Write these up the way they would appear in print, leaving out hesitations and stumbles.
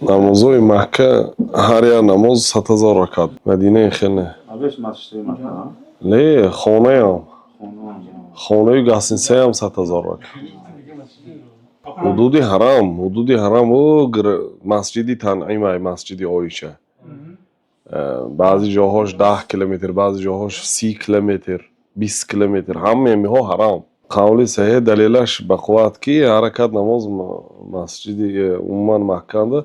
Намозои Макка ҳар як намоз 100,000 ракат. Мадинаи хеле не. Авеш масҷиди Макка. Не, хонаям. Хонаи гостиницаям 100,000 ракат. ҳудуди ҳарам масҷиди Танъимай, масҷиди Оиша. Баъзи ҷоҳош 10 километр, баъзи ҷоҳош 30 километр, 20 километр. Ҳамаи ҳарам. Қавли саҳеҳ далелаш ба қувват ки ҳаракат намоз масҷиди умуман Макканда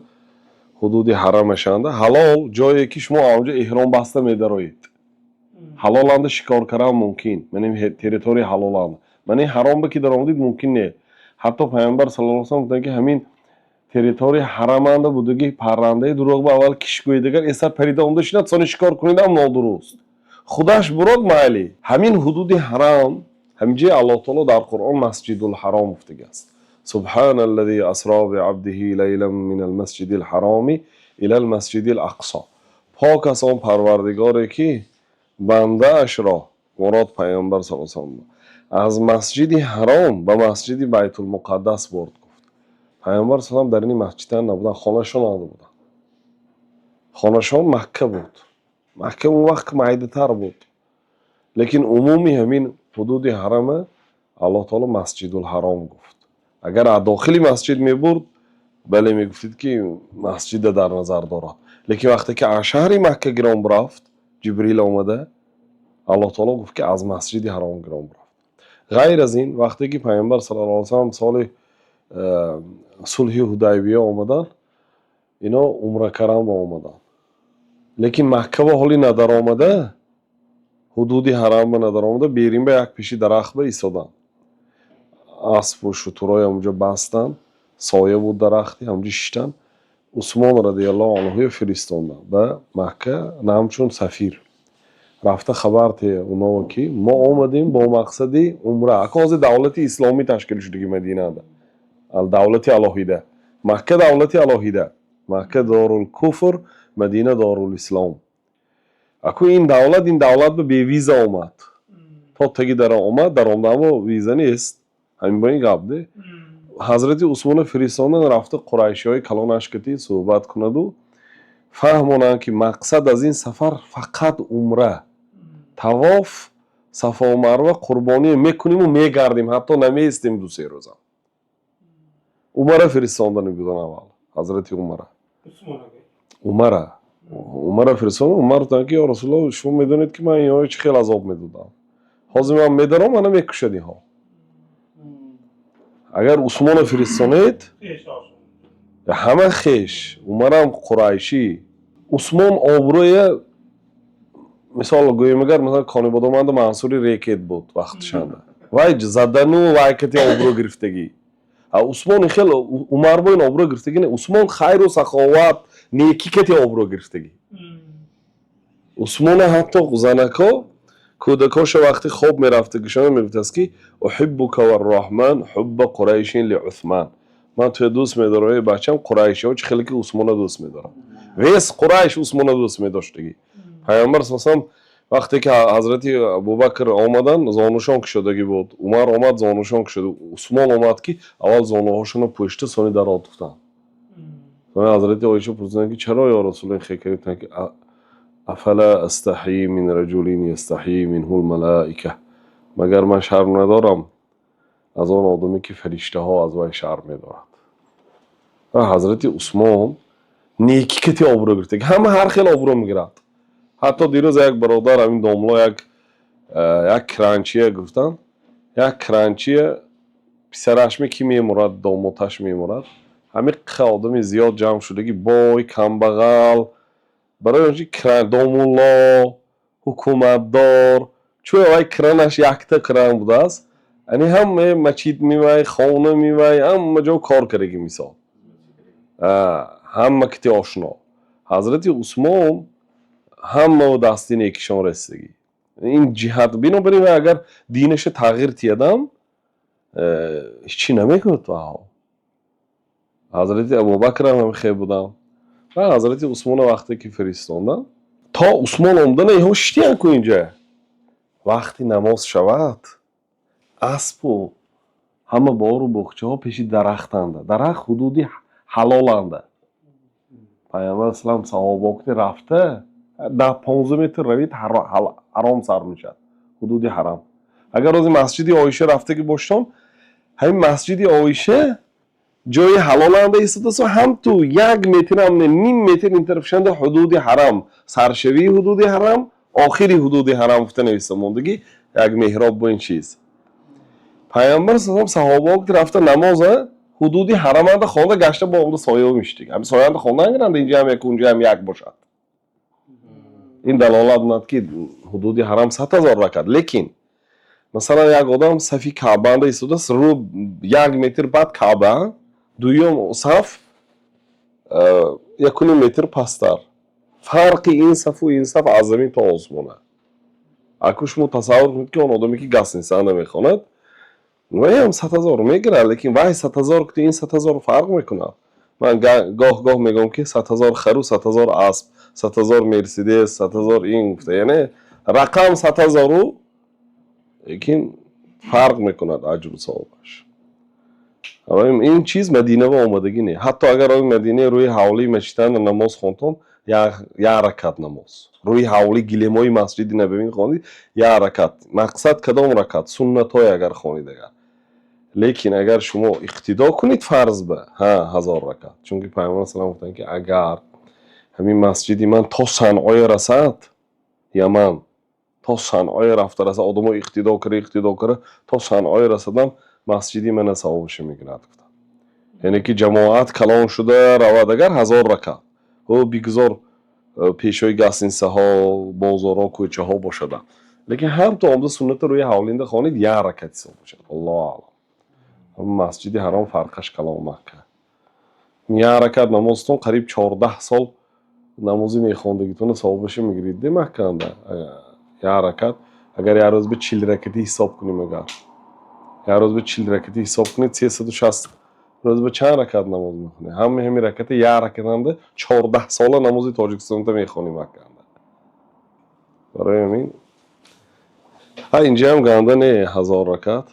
ҳудуди ҳарамашанда ҳалол ҷое ки шумо онҷо эҳром баста медароед. Ҳалоланда шикор кардан мумкин. Яъне территорияи ҳалоланда. Яъне ҳаромба ки даромадид мумкин не. Ҳатто пайғамбар саллаллоҳу алайҳи ва саллам гуфтанд ки ҳамин территорияи ҳараманда будаги паррандаи дуруғ ба аввал киш гӯйдагар эса парида онда шинад сони шикор кунидам нодуруст. Худаш бурод майли. Ҳамин ҳудуди ҳарам ҳамҷи Аллоҳ таоло дар Қуръон масҷидул ҳаром гуфтагааст. Субҳаналлазӣ асро биабдиҳи лайлан минал масҷидил ҳароми илал масҷидил ақсо. Пок аст он парвардигоре ки бандаашро мурод пайғамбар саллаллоҳу алайҳи ва саллам аз масҷиди ҳаром ба масҷиди байтулмуқаддас бурд гуфт. Пайғамбар саллаллоҳу алайҳи ва саллам дар ин масҷидҳо набуданд, хонашон надбуданд. Хонашон Макка буд. Макка он вақт майдатар буд. Лекин умуми ҳамин ҳудуди ҳарама Аллоҳ таоло масҷидул ҳаром гуфт. Агар аз дохили масҷид мебурд, бале мегуфтид ки масҷида дар назар дорад. Лекин вақте ки аз шаҳри Макка гиром рафт, Ҷибрил омада, Аллоҳ таоло гуфт ки аз масҷиди ҳаром гиром рафт. Ғайр аз ин, вақте ки пайғамбар саллаллоҳу алайҳи ва саллам соли сулҳи Ҳудайбия омаданд, ино умра кардан ба омаданд. Лекин Макка ба ҳоли надаромада, ҳудуди ҳарам ба надаромада, берин ба як пеши дарахт ба истоданд. Аспу шутурои ҳамҷо бастанд, соя буд дарахти, ҳамҷо шиштанд. Усмон радиаллоҳу анҳуро фиристонданд ба Макка намчун сафир. Рафта хабар те оно ки мо омадем бо мақсади умра. Акози давлати исломӣ ташкил шудаги Мадинада. Давлати алоҳида. Макка давлати алоҳида. Макка дорул куфр, Мадина дорул ислом. Аку ин давлат ба бевиза омад. То таги дар омад, дар омдан бо виза нест. ҳамин бо ин гап де. Ҳазрати Усмона фиристондан рафта қурайшиҳои калонаш кати суҳбат кунаду фаҳмонанд ки мақсад аз ин сафар фақат умра. Тавоф, Сафо ва Марва қурбонӣ мекуниму мегардим, ҳатто намеистем ду се рӯза. Умара фиристондан буданд аввал. Ҳазрати Умара фиристондан. Умар гуфтанд ки ё Расулаллоҳ, шумо медонед ки ман инҳоро чӣ хел азоб медодам. ҳозир ман медарам, мана мекушад инҳо. Агар Усмона фиристонед, ҳама хеш, Умарам қурайшӣ. Усмон обрӯя мисол гӯем агар масалан Конибодоманду Мансури рекет буд вақтшанда. Вай задану вай кати обрӯ гирифтагӣ. Усмон хел Умар бо ин обрӯ гирифтагӣ не. Усмон хайру саховат, некӣ кати обрӯ гирифтагӣ. Усмона ҳатто занако кӯдакоша вақти хоб мерафтагишона мегуфтаст ки уҳиббука варроҳман ҳубба Қурайшин ли Усман. Ман туя дӯст медорам, эй бачам, Қурайшиҳо чӣ хеле ки Усмона дӯст медорам. Вес Қурайш Усмона дӯст медоштагӣ. Пайғамбар саллаллоҳу алайҳи ва саллам вақте ки ҳазрати Абубакр омаданд, зонушон кушодагӣ буд. Умар омад, зонушон кушода. Усмон омад ки аввал зонуҳошонро пӯшида, сони дарот гуфтанд. Сони ҳазрати Оиша пурсиданд ки чаро ё Расулаллоҳ ин хел карданд ки афала астаҳии мин раҷулин ястаҳии минҳул малаика. Магар ман шарм надорам аз он одаме ки фариштаҳо аз вай шарм медоранд. Ва ҳазрати Усмон некӣ кати обрӯ гирифтаг. Ҳама ҳар хел обрӯ мегирад. Ҳатто дирӯз як бародар ҳамин домло як кранчия гуфтанд. Як кранчия писарашме ки мемурад, домоташ мемурад. Ҳамин қа одами зиёд ҷамъ шудагӣ, бой, камбағал, барои он ки домулло, ҳукуматдор, чӯ вай кранаш якта кран будааст. Яъне ҳама мачид мевай, хона мевай, ҳама ҷо кор кардагӣ мисол. Ҳама кити ошно. Ҳазрати Усмон ҳамао дасти некишон ресидагӣ. Ин ҷиҳат бинобар ин агар динаша тағйир тиядам, ҳичӣ намекунад ваҳо. ҳазрати Абубакрам ҳам хел буданд. Ва ҳазрати Усмона вақте ки фиристондан, то Усмон омдана иҳо шитиянд ку инҷа. Вақти намоз шавад, аспу ҳама бору боғчаҳо пеши дарахтанда. Дарахт ҳудуди ҳалоланда. پیامبر اسلام صحابه وقتی رفته 10-15 متر روید حرام سر میشد، حدود حرام. اگر روز مسجد عایشه رفته که باشم، همین مسجد عایشه جای حلال هم ایستاده و هم تو 1 متر هم نه، نیم متر این طرف شنده حدود حرام، سرشوی حدود حرام، آخری حدود حرام فته نویسته موندگی 1 محراب با این چیز. پیامبر اسلام صحابه وقتی رفته نماز حدودی حرام هم خونده گشته با اون سایه میشتیگ. همین سایه هم خونده انگرند اینجا هم یک اونجا هم یک باشد. این دلالت ند که حدودی حرام 100,000 رکعت. لیکن مثلا یک آدم صفی کعبه انده ایستاده است، رو 1 متر بعد کعبه، دویم صف 1 متر پستر، فرق این صف و این صف از زمین تا آسمانه. اگر شما تصور کنید که اون آدمی که گس انسان میخواند وای هم 100,000 میگیره، لیکن وای 100,000 که این 100,000 فرق میکنه. من گاه میگم که 100,000 خرو، 100,000 اسب، 100,000 مرسدس، 100,000 این گفته، یعنی رقم 100,000 لیکن فرق میکند اجر و ثوابش. این چیز مدینه و آمدگی نه. حتی اگر این مدینه روی حولی مسجد نماز خوندم، یا رکعت نماز روی حولی گلیمای مسجد نبوی خوندید، یا رکعت. مقصد کدام رکعت؟ سنت های اگر خوندید. لیکن اگر شما اقتدا کنید فرض به 1000 رکعت، چون که پیامبر اسلام گفتن که اگر همین مسجدی من تا صنعای رسد، یا من تا صنعای رفته رسد، آدم ها اقتدا کرده تا صنعای رسدم، مسجدی من ثوابش میگیرد. یعنی که جماعت کلان شده رود اگر 1000 رکعت و بیگذار پیشوی گسینسه ها، بازارها، کوچه ها باشده، لیکن هم تو آمده سنت روی حولینده خوانید 1 رکعت ثواب باشد. الله اعلم. مسجد حرام فرقش کلام مکه. 1 رکعت نمازتون قریب 14 سال نمازی میخوندگیتون ثوابش میگیرید. ده مکه انده 1 رکعت اگر یه روز به 40 رکعتی حساب کنیم، اگر یه روز به 40 رکعتی حساب کنید 360 روز به چند رکعت نماز میخونید؟ همین رکعت 1 رکعت انده 14 سال نمازی تاجیکستان تا میخونیم مکه انده. برای همین اینجا هم گنده نه 1000 رکعت.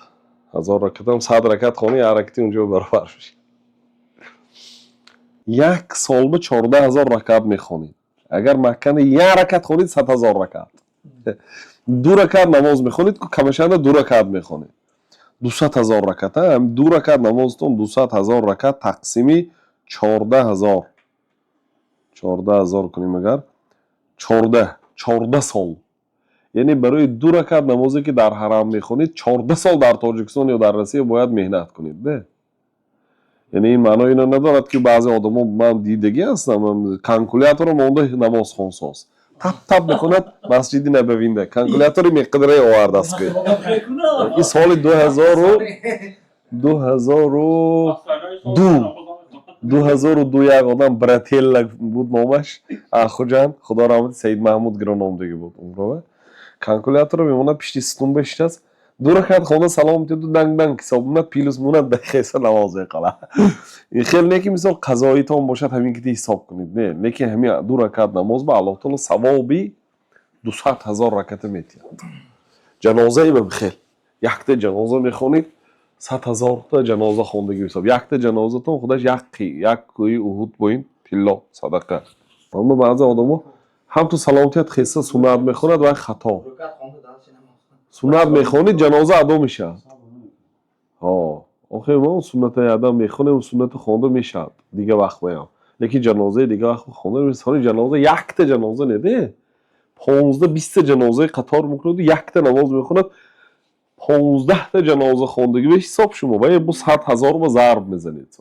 1000 رکعت هم 100 رکعت خونی، 1 رکعتی اونجا برابر میشه. 1 سال به 14,000 رکعت میخونید. اگر مکه 1 رکعت خونید 100,000 رکعت. 2 رکعت نماز میخونید که کمشانه 2 رکعت میخونید. 200,000 رکعت هم 2 رکعت نمازتون 200,000 رکعت تقسیمی 14,000. 14,000 کنیم اگر 14 سال، یعنی برای 2 رکعت نمازی که در حرم میخونید 14 سال در تاجیکستان یا در روسیه باید مهنت کنید. ده یعنی این معنی اینو ندارد که بعضی آدما من دیدگی هستم کالکولاتور مونده نماز خونساز تپ میکند مسجد نبوی ده کالکولاتور مقداری آورده است که این سال 2002 یک آدم براتیل بود نامش، اخوجان خدا رحمت سید محمود گران نامدگی بود. عمره کالکولاتور میموند پیش ستون بشت است. 2 رکعت خونده سلام میتونید و دنگ حساب موند پیلوس موند دقیقه نماز قلا. این خیلی نه که مثلا قضایی تام باشد همین که حساب کنید، نه لیکن همین 2 رکعت نماز با الله تعالی ثوابی 200,000 رکعت میتید. جنازه به خیل یک تا جنازه میخونید 100,000 تا جنازه خوندگی حساب. یک تا جنازه تون خودش یک کوی احد بوین تلا صدقه. اما بعضی آدما هم تو سلامتیت خیسته سنت میخوند و خطا سنت میخونید جنازه ادا میشه. آخه ما سنت آدم میخونه و سنت خونده میشه دیگه وقت میام، لیکن جنازه دیگه وقت خونده میشه. جنازه یک تا جنازه نده 15-20 جنازه قطار میکنه، یک تا نماز میخوند 15 تا جنازه خوندگی به حساب شما باید 100,000 با ضرب میزنید.